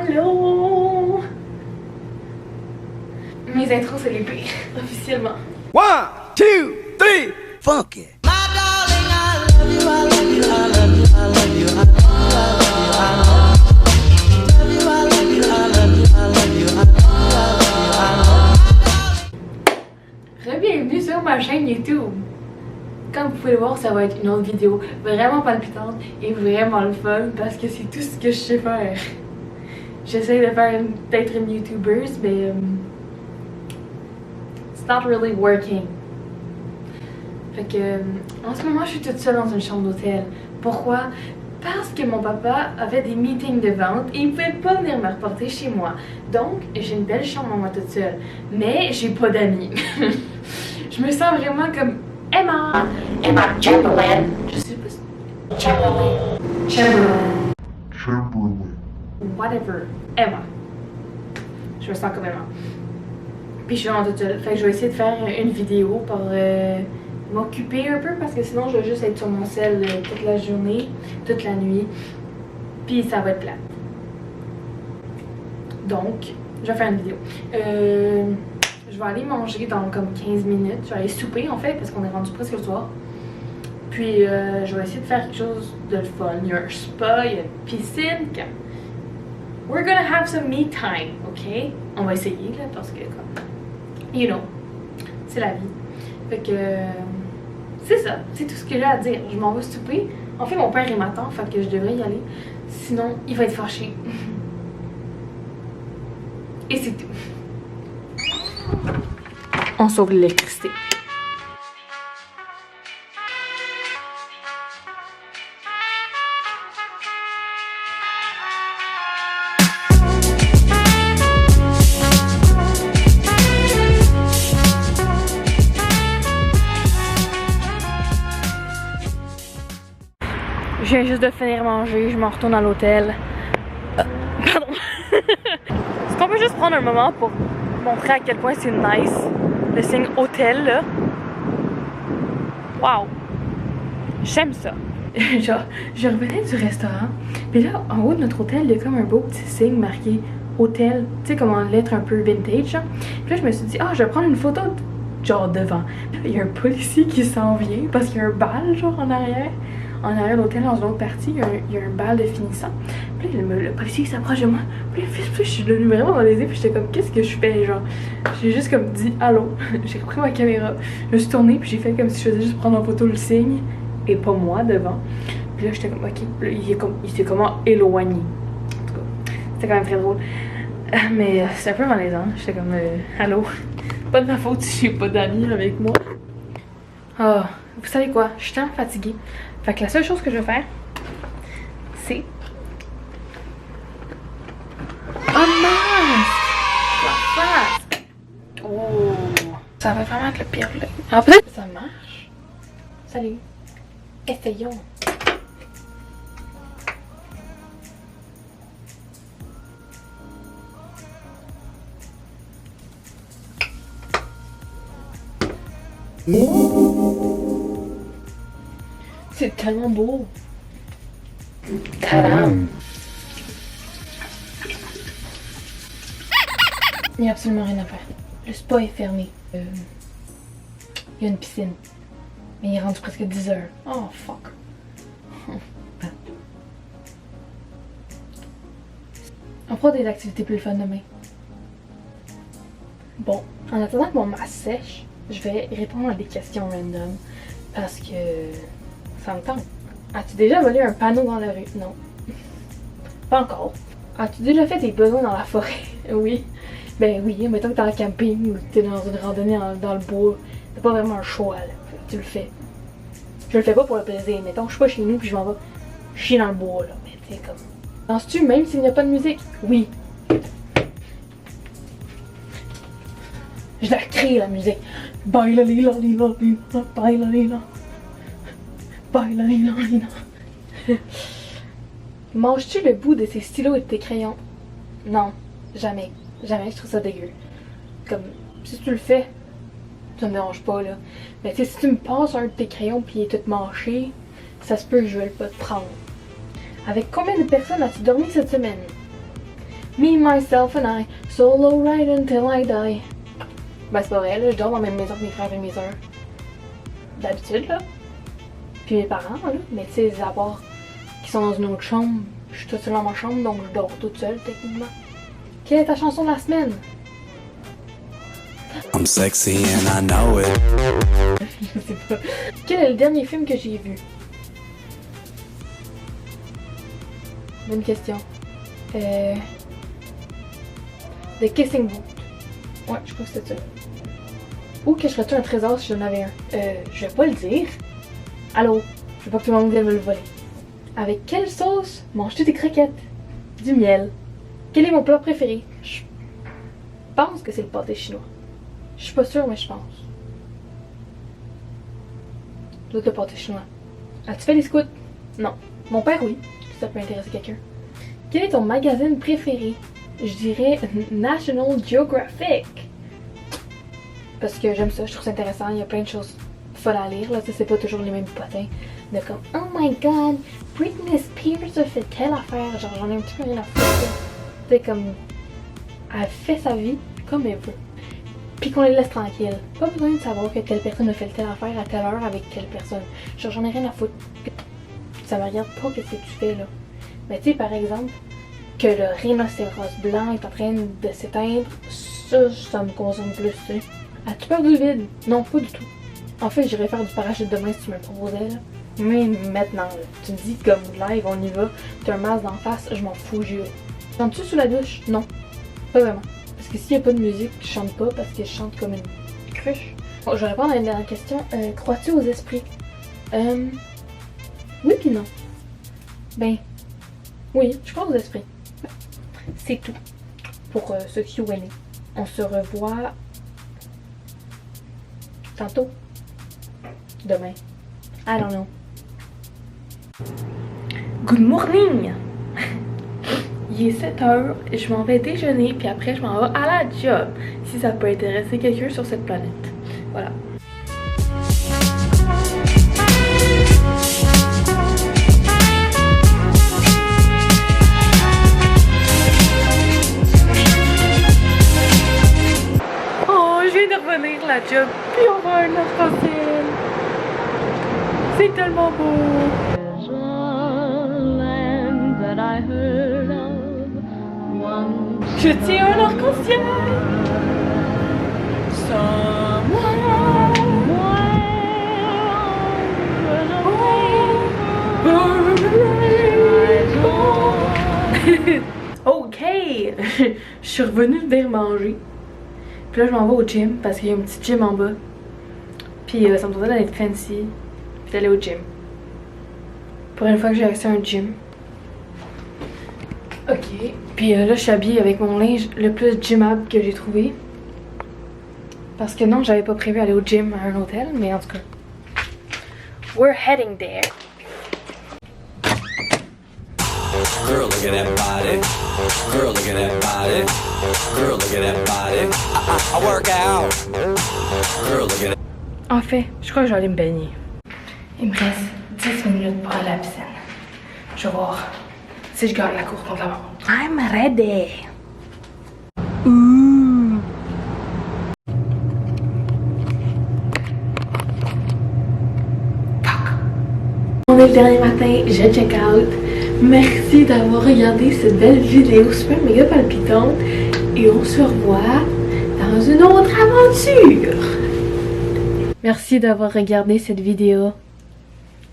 Allô? Mes intros, c'est les pires, officiellement. 1, 2, 3, fuck it! My darling, I love you, I love you, I love you, I love you, I love you, I love you, I love you, I love you, I love you, I love you, I love you. Bienvenue sur ma chaîne YouTube. Comme vous pouvez le voir, ça va être une autre vidéo vraiment palpitante et vraiment le fun parce que c'est tout ce que je sais faire. J'essaie de faire peut-être une YouTuber, mais it's not really working. Fait que en ce moment, je suis toute seule dans une chambre d'hôtel. Pourquoi? Parce que mon papa avait des meetings de vente et il pouvait pas venir me reporter chez moi. Donc, j'ai une belle chambre à moi toute seule. Mais j'ai pas d'amis. Je me sens vraiment comme Emma Chamberlain. Je sais pas si... Chamberlain. Whatever. Emma. Je me sens comme Emma. Puis je suis vraiment toute seule. Fait que je vais essayer de faire une vidéo pour m'occuper un peu parce que sinon je vais juste être sur mon cell toute la journée, toute la nuit. Puis ça va être plate. Donc, je vais faire une vidéo. Je vais aller manger dans comme 15 minutes. Je vais aller souper en fait parce qu'on est rendu presque le soir. Puis je vais essayer de faire quelque chose de fun. Il y a un spa, il y a une piscine. We're gonna have some me time, ok? On va essayer là parce que comme, you know, c'est la vie. Fait que c'est ça, c'est tout ce que j'ai à dire. Je m'en vais souper. En fait, mon père il m'attend, fait que je devrais y aller. Sinon, il va être fâché. Et c'est tout. On sauve l'électricité. Je viens juste de finir manger, je m'en retourne à l'hôtel. Pardon. Est-ce qu'on peut juste prendre un moment pour montrer à quel point c'est nice le signe hôtel là? Wow! J'aime ça! Genre, je revenais du restaurant, puis là, en haut de notre hôtel, il y a comme un beau petit signe marqué hôtel, tu sais, comme en lettres un peu vintage. Genre. Puis là, je me suis dit, je vais prendre une photo genre devant. Puis là, il y a un policier qui s'en vient parce qu'il y a un bal genre en arrière. En arrière de l'hôtel, dans une autre partie, il y a un bal de finissant. Puis là, le policier s'approche de moi. Puis là, je suis devenue vraiment dans les yeux. Puis j'étais comme, qu'est-ce que je fais? Genre, j'ai juste comme dit allô. J'ai repris ma caméra. Je me suis tournée. Puis j'ai fait comme si je faisais juste prendre en photo le signe. Et pas moi devant. Puis là, j'étais comme, ok. Puis là, il s'est comment éloigné. En tout cas, c'était quand même très drôle. Mais c'est un peu malaisant. J'étais comme, allô. Pas de ma faute si j'ai pas d'amis avec moi. Ah, vous savez quoi? Je suis tellement fatiguée. Fait que la seule chose que je vais faire, c'est un masque! Oh! Ça va vraiment être le pire là. Alors peut-être que ça marche. Salut! Essayons! C'est tellement beau. Tadam. Il n'y a absolument rien à faire. Le spa est fermé. Il y a une piscine. Mais il est rendu presque 10 heures. Oh fuck. On fera des activités plus fun demain. Bon, en attendant que mon masque sèche, je vais répondre à des questions random. Parce que ça me tente. As-tu déjà volé un panneau dans la rue? Non. Pas encore. As-tu déjà fait tes besoins dans la forêt? Oui. Ben oui, mettons que t'es en camping ou que t'es dans une randonnée dans le bois. C'est pas vraiment un choix, là. Tu le fais. Je le fais pas pour le plaisir. Mettons que je suis pas chez nous puis je m'en vais chier dans le bois, là. Mais tu sais, comme... Danses-tu même s'il n'y a pas de musique? Oui. Je la crée, la musique. Baila lila lila lila, baila lila. Baila lila lila. Manges-tu le bout de tes stylos et de tes crayons? Non, jamais. Jamais, je trouve ça dégueu. Comme, si tu le fais, ça me dérange pas, là. Mais tu sais, si tu me passes un de tes crayons pis il est tout manché, ça se peut que je vais pas te prendre. Avec combien de personnes as-tu dormi cette semaine? Me, myself and I, solo ride until I die. Ben c'est pas vrai, là, je dors dans la même maison que mes frères et mes sœurs. D'habitude, là. Puis mes parents, là, mais tu sais, les apports qui sont dans une autre chambre, je suis toute seule dans ma chambre, donc je dors toute seule, techniquement. Quelle est ta chanson de la semaine? I'm sexy and I know it. Je sais pas. Quel est le dernier film que j'ai vu? Bonne question. The Kissing Booth. Ouais, je crois que c'était ça. Où cacherais-tu un trésor si j'en avais un? Je vais pas le dire. Allô? Je veux pas que tout le monde vienne me le voler. Avec quelle sauce manges-tu tes croquettes? Du miel. Quel est mon plat préféré? Je pense que c'est le pâté chinois. Je suis pas sûre, mais je pense. L'autre, le pâté chinois. As-tu fait les scouts? Non. Mon père, oui. Si ça peut intéresser quelqu'un. Quel est ton magazine préféré? Je dirais National Geographic. Parce que j'aime ça, je trouve ça intéressant. Il y a plein de choses folles à lire. Là, c'est pas toujours les mêmes potins. De comme, oh my god, Britney Spears a fait telle affaire. Genre, j'en ai un petit peu rien à foutre. C'est comme, elle fait sa vie comme elle veut. Puis qu'on les laisse tranquilles. Pas besoin de savoir que telle personne a fait telle affaire à telle heure avec telle personne. Genre, j'en ai rien à foutre. Ça me regarde pas qu'est-ce que tu fais là. Mais tu sais, par exemple, que le rhinocéros blanc est en train de s'éteindre, ça me concerne plus, tu sais. As-tu peur du vide? Non, pas du tout. En fait, j'irais faire du parachute demain si tu me le proposais, là. Mais maintenant, là, tu me dis comme live, on y va, t'as un masque d'en face, je m'en fous, j'y vais. Chantes-tu sous la douche? Non, pas vraiment. Parce que s'il n'y a pas de musique, je chante pas parce que je chante comme une cruche. Bon, je vais répondre à une dernière question. Crois-tu aux esprits? Oui puis non. Ben, oui, je crois aux esprits. C'est tout pour ce Q&A. On se revoit tantôt. Demain. I don't know. Good morning! Il est 7h, je m'en vais déjeuner, puis après je m'en vais à la job. Si ça peut intéresser quelqu'un sur cette planète. Voilà. Oh, je viens de revenir à la job, puis on va un arc-en-ciel. C'est tellement beau! Je tiens un arc-en-ciel. Ok, je suis revenue venir manger. Puis là, je m'en vais au gym parce qu'il y a un petit gym en bas. Puis ça me tentait d'aller être fancy. Puis d'aller au gym. Pour une fois que j'ai accès à un gym. Ok, puis là je suis habillée avec mon linge le plus gymable que j'ai trouvé. Parce que non, j'avais pas prévu aller au gym à un hôtel, mais en tout cas. We're heading there. Girl, look at that body. Girl, look at that body. Girl, look at that body. I work out. Girl, look at that. En fait, je crois que je vais aller me baigner. Il me reste 10 minutes pour aller à la piscine. Je vais voir si je gagne la course contre la montre. I'm ready. Ouh. Fuck. On est le dernier matin, je check out. Merci d'avoir regardé cette belle vidéo super méga palpitante. Et on se revoit dans une autre aventure. Merci d'avoir regardé cette vidéo.